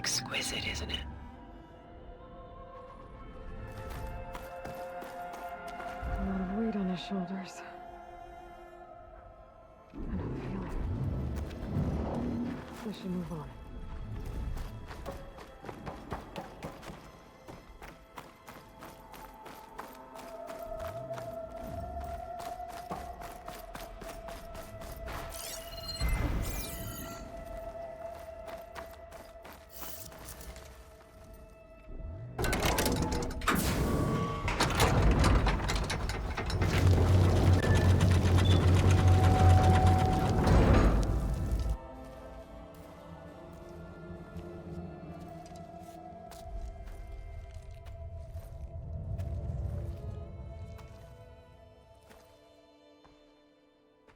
exquisite, isn't it? A lot of weight on his shoulders. I don't feel it. We should move on.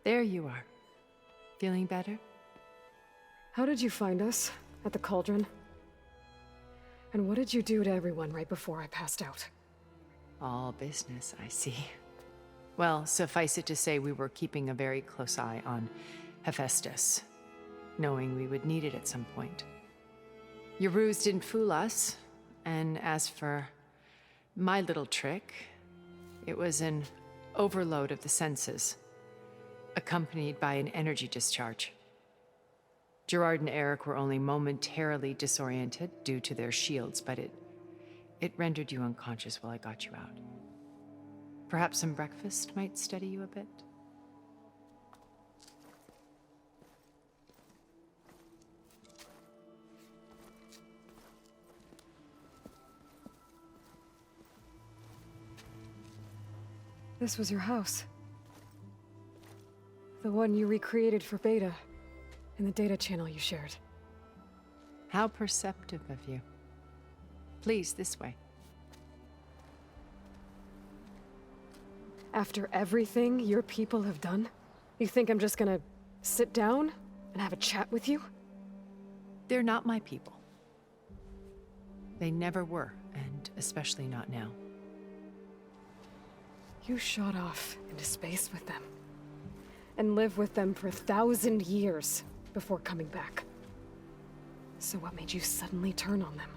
There you are. Feeling better? How did you find us? At the cauldron? And what did you do to everyone right before I passed out? All business, I see. Well, suffice it to say we were keeping a very close eye on Hephaestus, knowing we would need it at some point. Your ruse didn't fool us, and as for my little trick, it was an overload of the senses, accompanied by an energy discharge. Gerard and Eric were only momentarily disoriented due to their shields, but it rendered you unconscious while I got you out. Perhaps some breakfast might steady you a bit? This was your house. The one you recreated for Beta, in the data channel you shared. How perceptive of you. Please, this way. After everything your people have done, you think I'm just gonna sit down and have a chat with you? They're not my people. They never were, and especially not now. You shot off into space with them, and lived with them for 1,000 years before coming back. So what made you suddenly turn on them?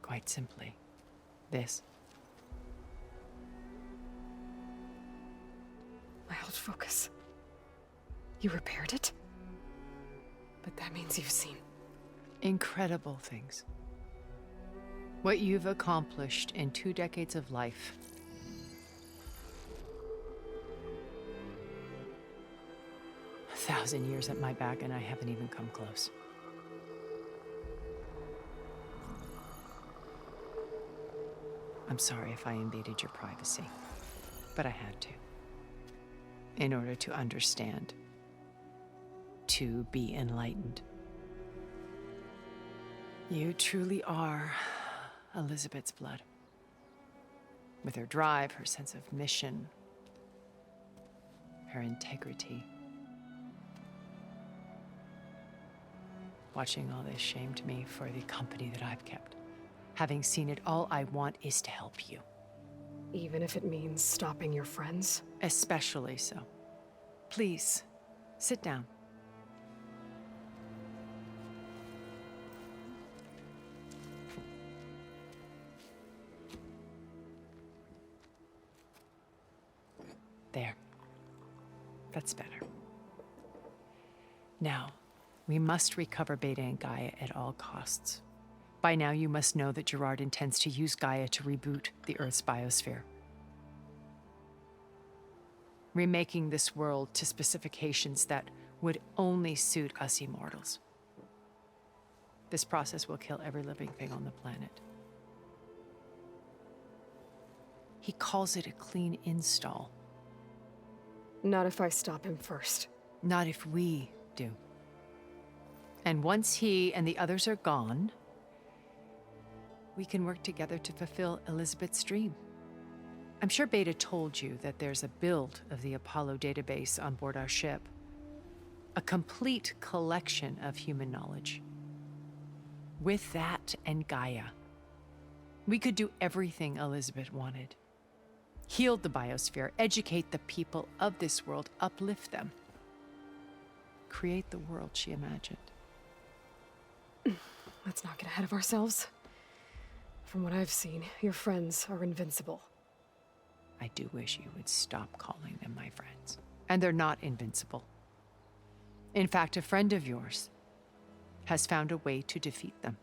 Quite simply, this. My old focus. You repaired it? But that means you've seen Incredible things. What you've accomplished in 2 decades of life. A 1,000 years at my back, and I haven't even come close. I'm sorry if I invaded your privacy, but I had to. In order to understand. To be enlightened. You truly are Elizabeth's blood. With her drive, her sense of mission, her integrity. Watching all this shamed me for the company that I've kept. Having seen it, all I want is to help you. even if it means stopping your friends? Especially so. Please, sit down. There. That's better. Now, we must recover Beta and Gaia at all costs. By now, you must know that Gerard intends to use Gaia to reboot the Earth's biosphere. Remaking this world to specifications that would only suit us immortals. This process will kill every living thing on the planet. He calls it a clean install. Not if I stop him first. Not if we do. And once he and the others are gone, we can work together to fulfill Elizabeth's dream. I'm sure Beta told you that there's a build of the Apollo database on board our ship. A complete collection of human knowledge. With that and Gaia, we could do everything Elizabeth wanted. Heal the biosphere, educate the people of this world, uplift them. Create the world she imagined. Let's not get ahead of ourselves. From what I've seen, your friends are invincible. I do wish you would stop calling them my friends. And they're not invincible. In fact, a friend of yours has found a way to defeat them.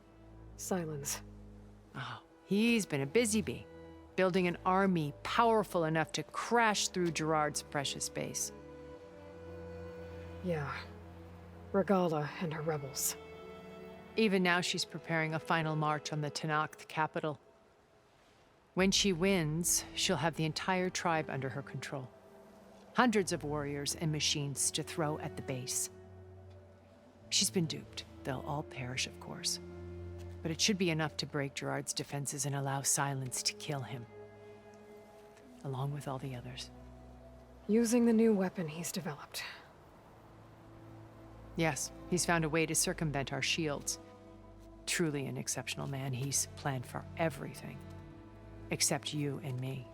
Silence. Oh, he's been a busy bee, building an army powerful enough to crash through Gerard's precious base. Yeah. Regala and her rebels. Even now, she's preparing a final march on the Tenakth capital. When she wins, she'll have the entire tribe under her control. Hundreds of warriors and machines to throw at the base. She's been duped. They'll all perish, of course. But it should be enough to break Gerard's defenses and allow Silence to kill him. Along with all the others. Using the new weapon he's developed. Yes, he's found a way to circumvent our shields. Truly an exceptional man. He's planned for everything. Except you and me.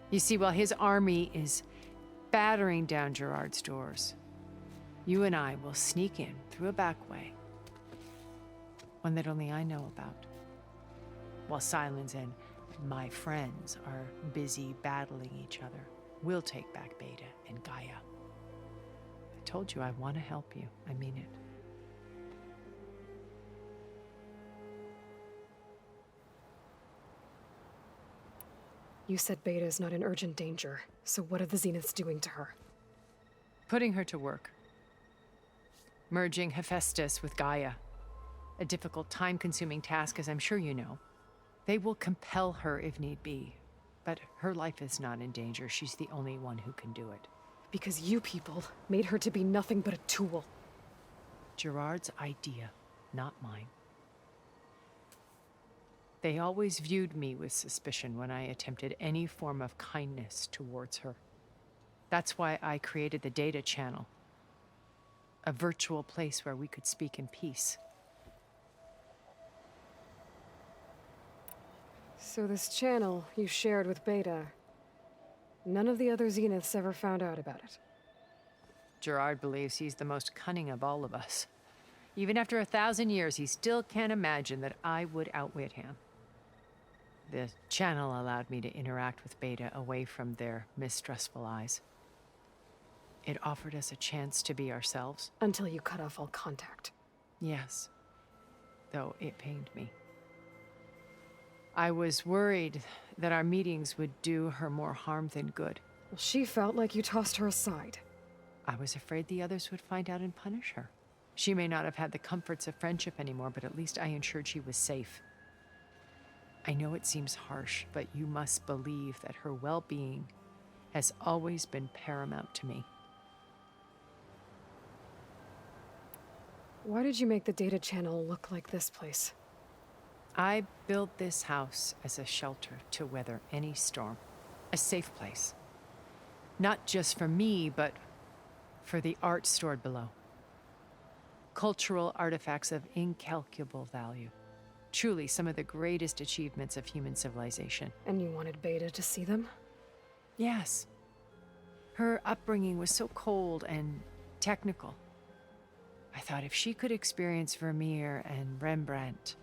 You see, while his army is battering down Gerard's doors, you and I will sneak in through a back way. One that only I know about. While Silence and my friends are busy battling each other, we'll take back Beta and Gaia. I told you I want to help you. I mean it. You said Beta is not in urgent danger, so what are the Zeniths doing to her? Putting her to work. Merging Hephaestus with Gaia. A difficult, time-consuming task, as I'm sure you know. They will compel her if need be. But her life is not in danger. She's the only one who can do it. Because you people made her to be nothing but a tool. Gerard's idea, not mine. They always viewed me with suspicion when I attempted any form of kindness towards her. That's why I created the data channel. A virtual place where we could speak in peace. So this channel you shared with Beta, none of the other Zeniths ever found out about it. Gerard believes he's the most cunning of all of us. Even after 1,000 years, he still can't imagine that I would outwit him. The channel allowed me to interact with Beta away from their mistrustful eyes. It offered us a chance to be ourselves. Until you cut off all contact. Yes, though it pained me. I was worried that our meetings would do her more harm than good. Well, she felt like you tossed her aside. I was afraid the others would find out and punish her. She may not have had the comforts of friendship anymore, but at least I ensured she was safe. I know it seems harsh, but you must believe that her well-being has always been paramount to me. Why did you make the data channel look like this place? I built this house as a shelter to weather any storm. A safe place. Not just for me, but for the art stored below. Cultural artifacts of incalculable value. Truly some of the greatest achievements of human civilization. And you wanted Beta to see them? Yes. Her upbringing was so cold and technical. I thought if she could experience Vermeer and Rembrandt,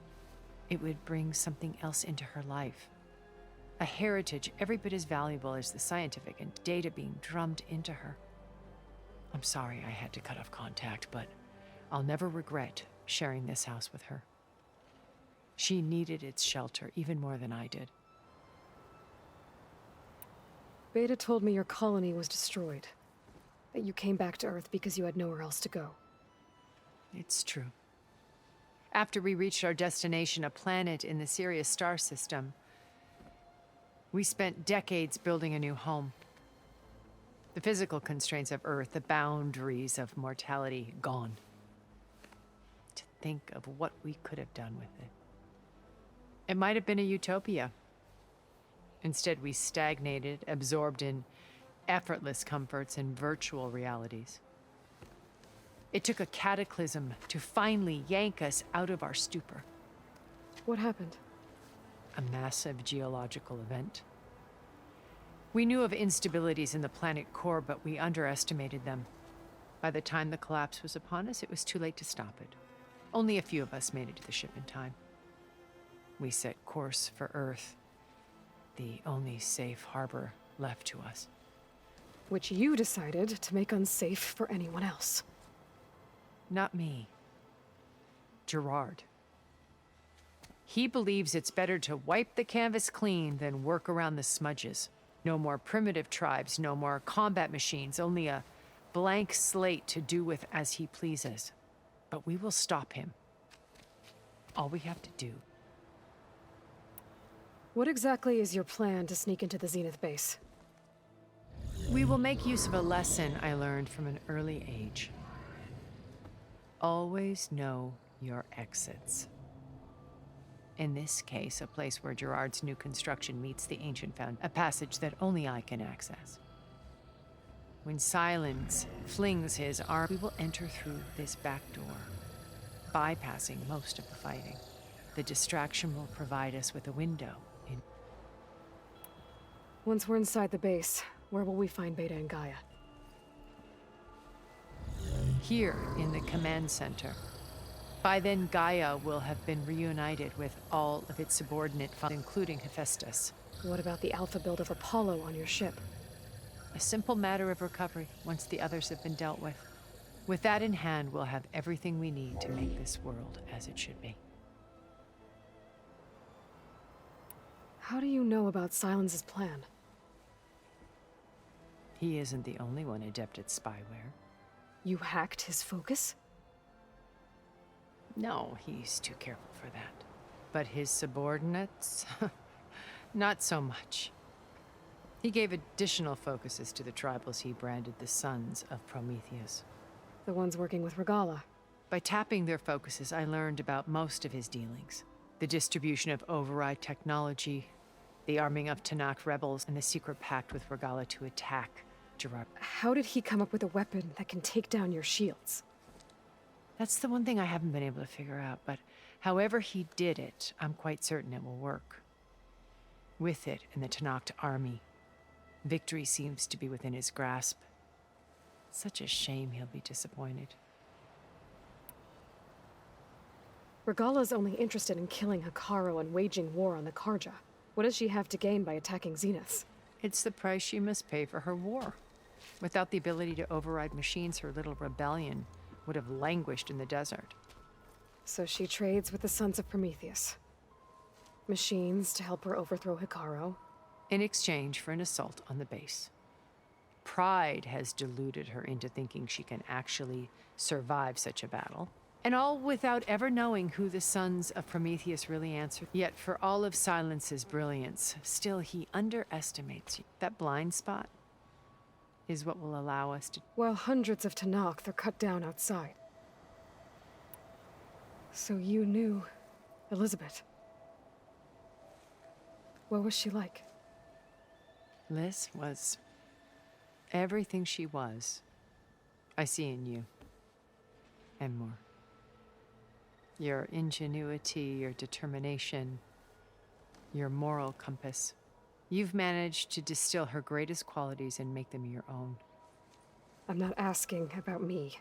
it would bring something else into her life. A heritage every bit as valuable as the scientific and data being drummed into her. I'm sorry I had to cut off contact, but I'll never regret sharing this house with her. She needed its shelter even more than I did. Beta told me your colony was destroyed. That you came back to Earth because you had nowhere else to go. It's true. After we reached our destination, a planet in the Sirius star system, we spent decades building a new home. The physical constraints of Earth, the boundaries of mortality, gone. To think of what we could have done with it. It might have been a utopia. Instead, we stagnated, absorbed in effortless comforts and virtual realities. It took a cataclysm to finally yank us out of our stupor. What happened? A massive geological event. We knew of instabilities in the planet core, but we underestimated them. By the time the collapse was upon us, it was too late to stop it. Only a few of us made it to the ship in time. We set course for Earth, the only safe harbor left to us. Which you decided to make unsafe for anyone else. Not me. Gerard. He believes it's better to wipe the canvas clean than work around the smudges. No more primitive tribes, no more combat machines, only a blank slate to do with as he pleases. But we will stop him. All we have to do. What exactly is your plan to sneak into the Zenith base? We will make use of a lesson I learned from an early age. Always know your exits. In this case, a place where Gerard's new construction meets the ancient a passage that only I can access. When Silence flings his arm, we will enter through this back door, bypassing most of the fighting. The distraction will provide us with a window in. Once we're inside the base, where will we find Beta and Gaia? Here in the command center. By then, Gaia will have been reunited with all of its subordinate, including Hephaestus. What about the alpha build of Apollo on your ship? A simple matter of recovery once the others have been dealt with. With that in hand, we'll have everything we need to make this world as it should be. How do you know about Silence's plan? He isn't the only one adept at spyware. You hacked his focus? No, he's too careful for that. But his subordinates? Not so much. He gave additional focuses to the tribals he branded the Sons of Prometheus. The ones working with Regala. By tapping their focuses, I learned about most of his dealings. The distribution of override technology, the arming of Tanakh rebels, and the secret pact with Regala to attack Gerard. How did he come up with a weapon that can take down your shields? That's the one thing I haven't been able to figure out, but however he did it, I'm quite certain it will work. With it and the Tanakh army, victory seems to be within his grasp. Such a shame he'll be disappointed. Regala's only interested in killing Hikaru and waging war on the Karja. What does she have to gain by attacking Zenith? It's the price she must pay for her war. Without the ability to override machines, her little rebellion would have languished in the desert. So she trades with the Sons of Prometheus. Machines to help her overthrow Hikaru. In exchange for an assault on the base. Pride has deluded her into thinking she can actually survive such a battle. And all without ever knowing who the Sons of Prometheus really answered. Yet for all of Silence's brilliance, still he underestimates you. That blind spot is what will allow us to... While hundreds of Tanakh are cut down outside. So you knew Elizabeth. What was she like? Liz was everything she was. I see in you. And more. Your ingenuity, your determination, your moral compass. You've managed to distill her greatest qualities and make them your own. I'm not asking about me.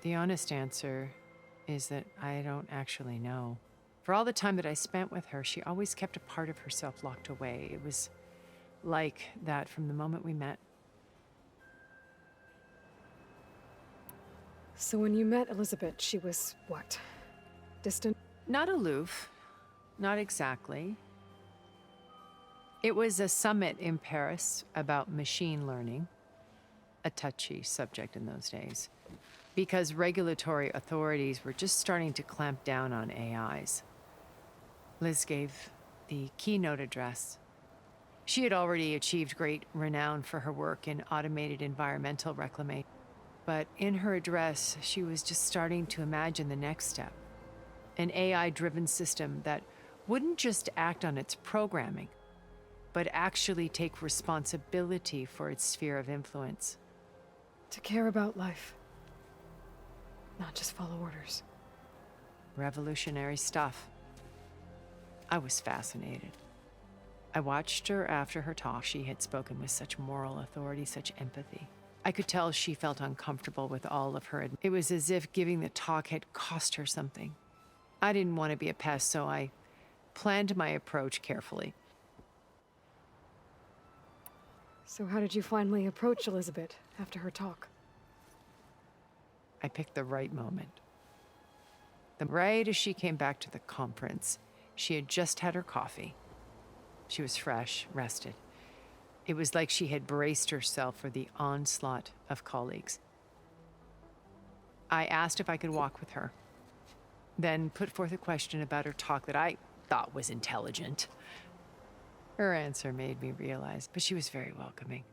The honest answer is that I don't actually know. For all the time that I spent with her, she always kept a part of herself locked away. It was like that from the moment we met. So when you met Elizabeth, she was what? Distant? Not aloof. Not exactly. It was a summit in Paris about machine learning, a touchy subject in those days, because regulatory authorities were just starting to clamp down on AIs. Liz gave the keynote address. She had already achieved great renown for her work in automated environmental reclamation. But in her address, she was just starting to imagine the next step. An AI-driven system that wouldn't just act on its programming, but actually take responsibility for its sphere of influence. To care about life. Not just follow orders. Revolutionary stuff. I was fascinated. I watched her after her talk. She had spoken with such moral authority, such empathy. I could tell she felt uncomfortable with all of her. It was as if giving the talk had cost her something. I didn't want to be a pest, so I planned my approach carefully. So how did you finally approach Elizabeth after her talk? I picked the right moment. Right as she came back to the conference, she had just had her coffee. She was fresh, rested. It was like she had braced herself for the onslaught of colleagues. I asked if I could walk with her, then put forth a question about her talk that I thought was intelligent. Her answer made me realize, but she was very welcoming.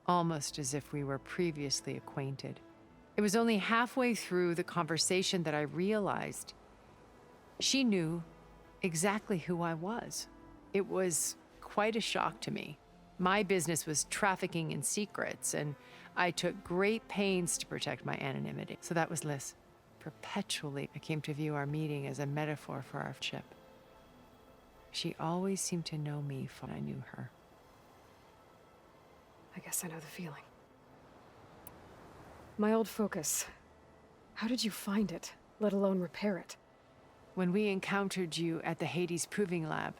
Almost as if we were previously acquainted. It was only halfway through the conversation that I realized she knew exactly who I was. It was quite a shock to me. My business was trafficking in secrets, and I took great pains to protect my anonymity. So that was Liz. Perpetually, I came to view our meeting as a metaphor for our friendship. She always seemed to know me before I knew her. I guess I know the feeling. My old focus. How did you find it, let alone repair it? When we encountered you at the Hades Proving Lab,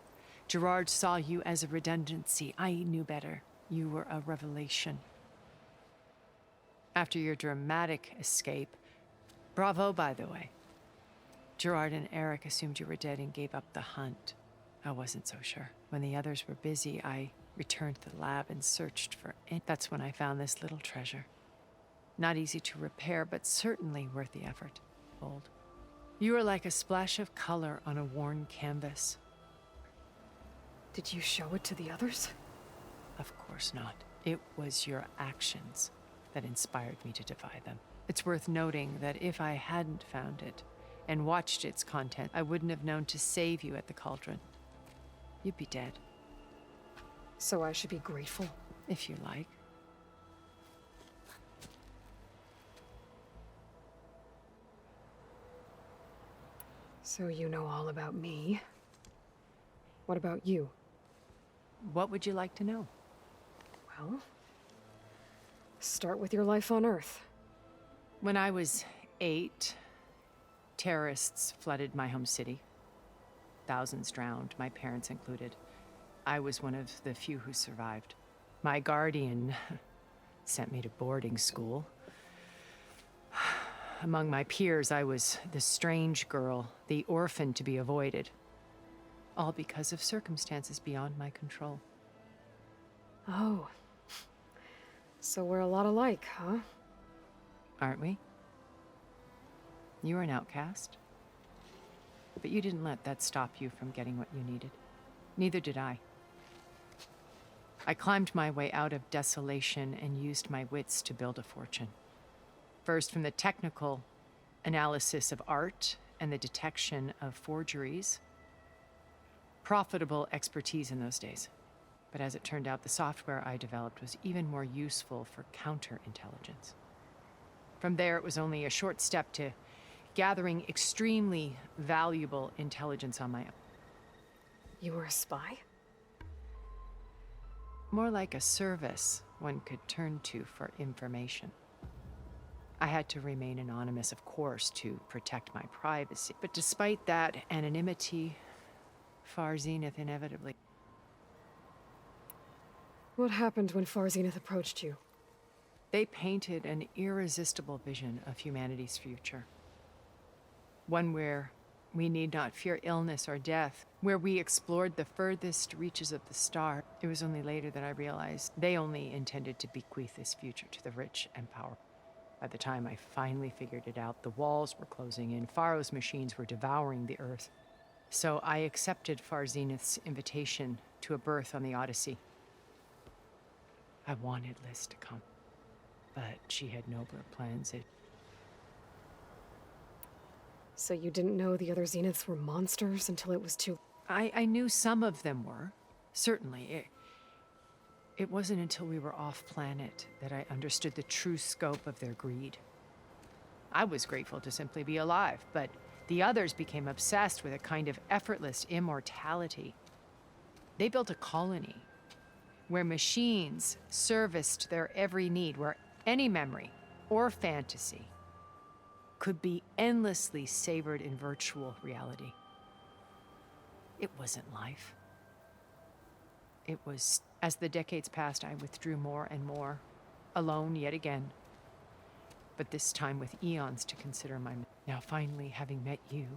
Gerard saw you as a redundancy. I knew better. You were a revelation. After your dramatic escape, bravo, by the way. Gerard and Eric assumed you were dead and gave up the hunt. I wasn't so sure. When the others were busy, I returned to the lab and searched for it. That's when I found this little treasure. Not easy to repair, but certainly worth the effort. Old. You were like a splash of color on a worn canvas. Did you show it to the others? Of course not. It was your actions that inspired me to defy them. It's worth noting that if I hadn't found it and watched its content, I wouldn't have known to save you at the cauldron. You'd be dead. So I should be grateful? If you like. So you know all about me. What about you? What would you like to know? Well, start with your life on Earth. When I was 8, terrorists flooded my home city. Thousands drowned, my parents included. I was one of the few who survived. My guardian sent me to boarding school. Among my peers, I was the strange girl, the orphan to be avoided. All because of circumstances beyond my control. Oh. So we're a lot alike, huh? Aren't we? You were an outcast. But you didn't let that stop you from getting what you needed. Neither did I. I climbed my way out of desolation and used my wits to build a fortune. First, from the technical analysis of art and the detection of forgeries. Profitable expertise in those days. But as it turned out, the software I developed was even more useful for counterintelligence. From there, it was only a short step to gathering extremely valuable intelligence on my own. You were a spy? More like a service one could turn to for information. I had to remain anonymous, of course, to protect my privacy. But despite that anonymity, Far Zenith inevitably... What happened when Far Zenith approached you? They painted an irresistible vision of humanity's future. One where we need not fear illness or death, where we explored the furthest reaches of the star. It was only later that I realized they only intended to bequeath this future to the rich and powerful. By the time I finally figured it out, the walls were closing in, Pharaoh's machines were devouring the Earth. So I accepted Far Zenith's invitation to a berth on the Odyssey. I wanted Liz to come, but she had nobler plans. So you didn't know the other Zeniths were monsters until it was too... I knew some of them were, certainly. It wasn't until we were off-planet that I understood the true scope of their greed. I was grateful to simply be alive, but the others became obsessed with a kind of effortless immortality. They built a colony, where machines serviced their every need, where any memory or fantasy could be endlessly savored in virtual reality. It wasn't life. It was, as the decades passed, I withdrew more and more, alone yet again, but this time with eons to consider my... Now, finally, having met you,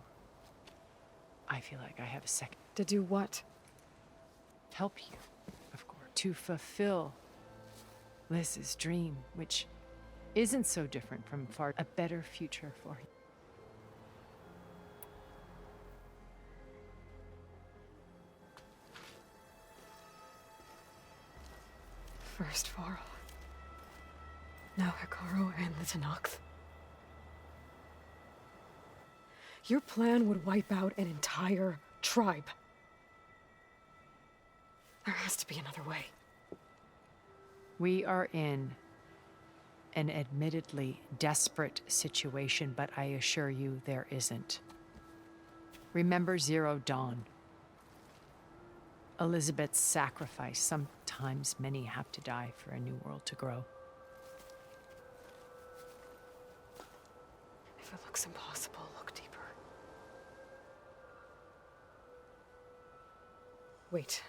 I feel like I have a second... To do what? Help you, of course, to fulfill Liz's dream, which isn't so different from far a better future for you. First Varl. Now Hikaru and the Tenakth. Your plan would wipe out an entire tribe. There has to be another way. We are in an admittedly desperate situation, but I assure you there isn't. Remember Zero Dawn. Elizabeth's sacrifice. Sometimes many have to die for a new world to grow. If it looks impossible, look deeper. Wait.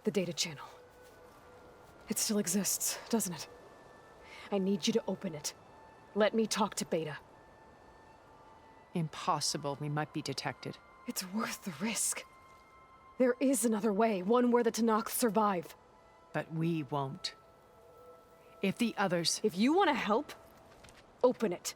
The data channel. It still exists, doesn't it? I need you to open it. Let me talk to Beta. Impossible. We might be detected. It's worth the risk. There is another way, one where the Tenakth survive. But we won't. If the others... If you want to help, open it.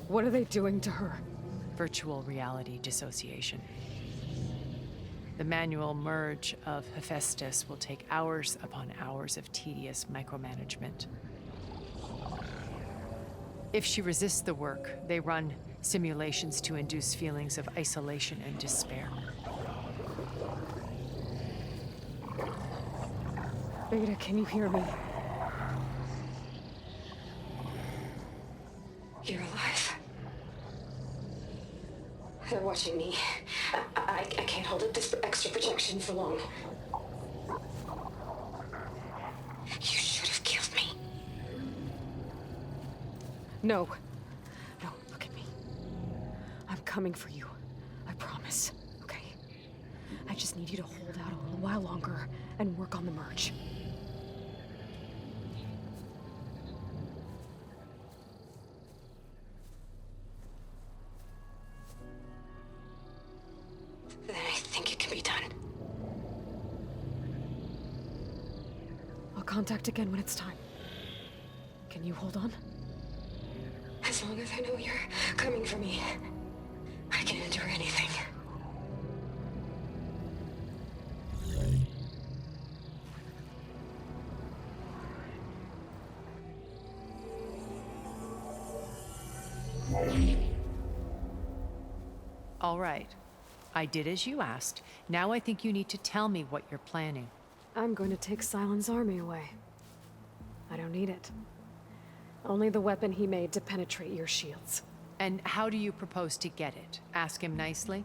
What are they doing to her? Virtual reality dissociation. The manual merge of Hephaestus will take hours upon hours of tedious micromanagement. If she resists the work, they run simulations to induce feelings of isolation and despair. Beta, can you hear me? You're alive. They're watching me. I can't hold up this extra protection for long. You should have killed me. No. No, look at me. I'm coming for you. I promise, okay? I just need you to hold out a little while longer and work on the merge. Then I think it can be done. I'll contact again when it's time. Can you hold on? As long as I know you're coming for me, I can endure anything. All right. I did as you asked. Now I think you need to tell me what you're planning. I'm going to take Silent's army away. I don't need it. Only the weapon he made to penetrate your shields. And how do you propose to get it? Ask him nicely?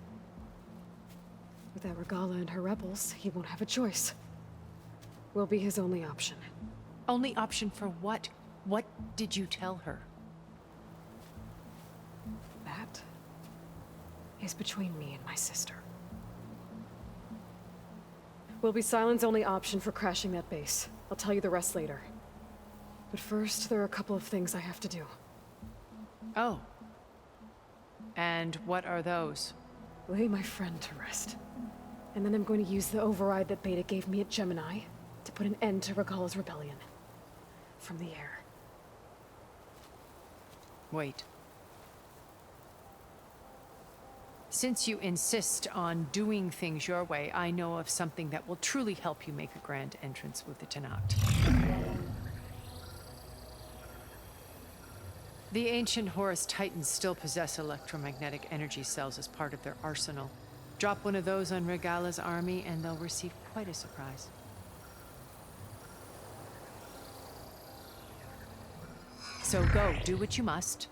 Without Regala and her rebels, he won't have a choice. We'll be his only option. Only option for what? What did you tell her? That is between me and my sister. Will be Silent's only option for crashing that base. I'll tell you the rest later. But first, there are a couple of things I have to do. Oh. And what are those? Lay my friend to rest. And then I'm going to use the override that Beta gave me at Gemini to put an end to Regala's rebellion. From the air. Wait. Since you insist on doing things your way, I know of something that will truly help you make a grand entrance with the Tenat. The ancient Horus Titans still possess electromagnetic energy cells as part of their arsenal. Drop one of those on Regala's army, and they'll receive quite a surprise. So go, do what you must.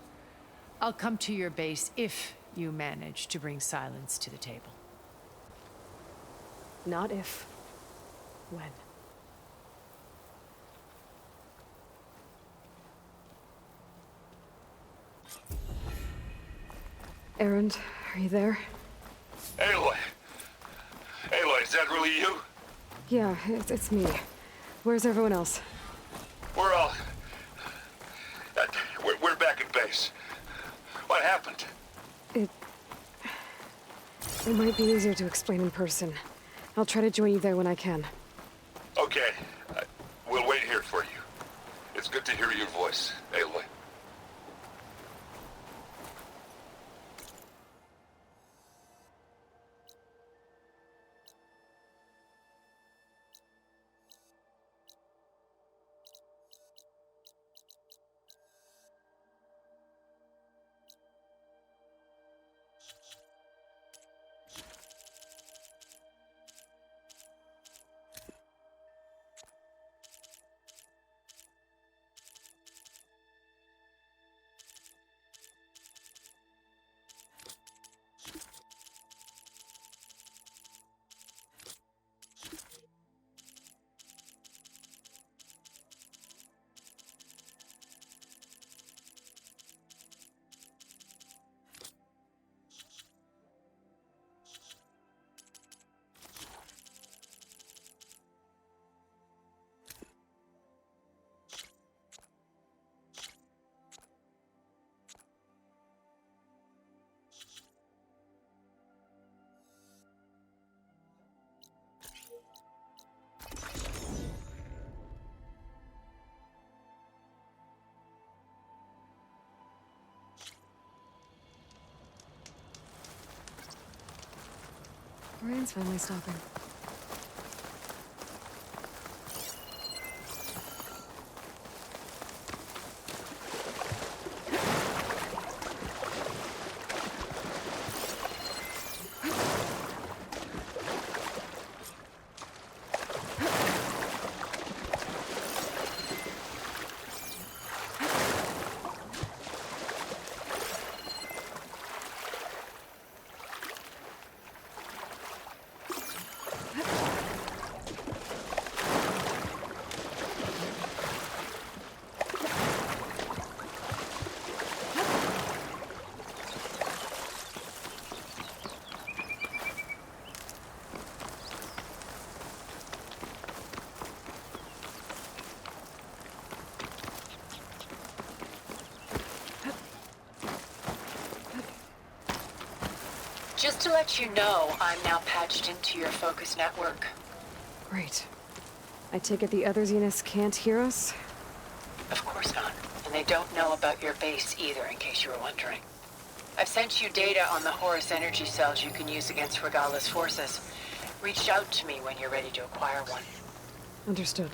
I'll come to your base if you manage to bring silence to the table. Not if. When. Erend, are you there? Aloy! Aloy, is that really you? Yeah, it's me. Where's everyone else? We're all... we're back at base. What happened? It might be easier to explain in person. I'll try to join you there when I can. Okay. We'll wait here for you. It's good to hear your voice, Aloy. Rain's finally stopping. Just to let you know, I'm now patched into your focus network. Great. I take it the other Zeniths can't hear us? Of course not. And they don't know about your base either, in case you were wondering. I've sent you data on the Horus energy cells you can use against Regala's forces. Reach out to me when you're ready to acquire one. Understood.